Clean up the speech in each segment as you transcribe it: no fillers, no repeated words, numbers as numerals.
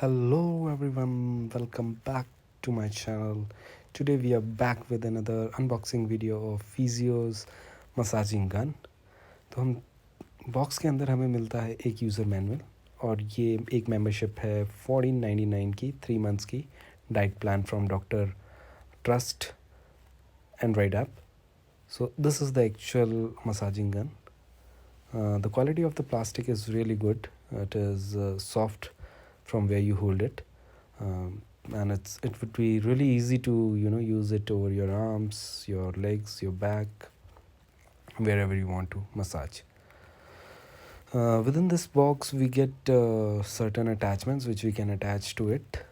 Hello everyone, welcome back to my channel. Today we are back with another unboxing video of Physio's massaging gun. तो हम box के अंदर हमें मिलता है एक यूज़र मैनुअल और ये एक मेंबरशिप है 1499 की 3 मंथ्स की diet plan from doctor trust Android app. So this is the actual massaging gun. The quality of the plastic is really good. It is soft from where you hold it, and it would be really easy to use it over your arms, your legs, your back, wherever you want to massage. Within this box we get certain attachments which we can attach to it,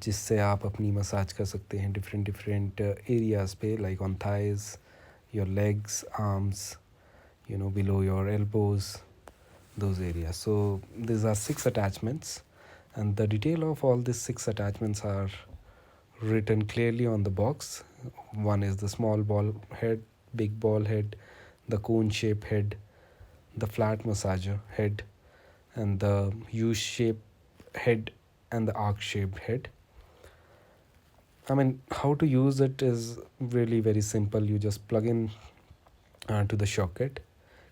जिससे आप अपनी massage कर सकते हैं different areas पे, like on thighs, your legs, arms, below your elbows, those areas. So these are 6 attachments, and the detail of all these 6 attachments are written clearly on the box. One is the small ball head, big ball head, the cone shape head, the flat massager head, and the U-shape head and the arc shaped head. I mean, how to use it is really very simple. You just plug in to the socket,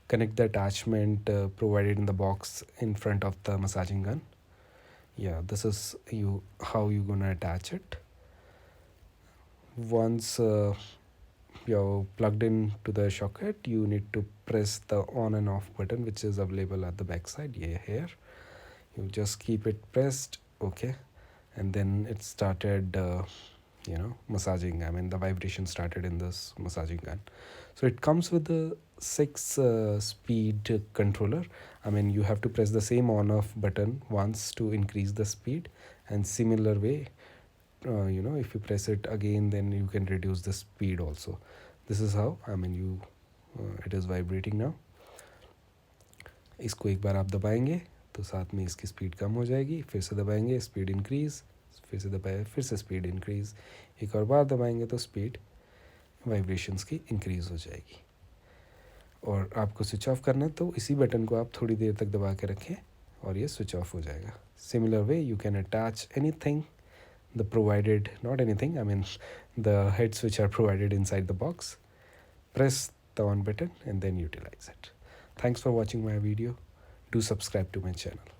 connect the attachment provided in the box in front of the massaging gun. Yeah, this is how you're gonna attach it. Once you're plugged in to the socket, you need to press the on and off button, which is available at the back side. Yeah, here you just keep it pressed, okay, and then it started massaging. I mean, the vibration started in this massaging gun. So it comes with the 6 speed controller. I mean, you have to press the same on off button once to increase the speed, and similar way, if you press it again, then you can reduce the speed also. This is how, I mean, it is vibrating now. इसको एक बार आप दबाएंगे तो साथ में इसकी speed कम हो जाएगी, फिर से दबाएंगे स्पीड इंक्रीज, फिर से दबाए फिर से स्पीड इंक्रीज, एक और बार दबाएंगे तो स्पीड वाइब्रेशंस की इंक्रीज़ हो जाएगी. और आपको स्विच ऑफ करना है तो इसी बटन को आप थोड़ी देर तक दबा के रखें और ये स्विच ऑफ हो जाएगा. Similar way you can attach anything the provided, not anything, I mean the heads which are provided inside the box. Press the on button and then utilize it. Thanks for watching my video. Do subscribe to my channel.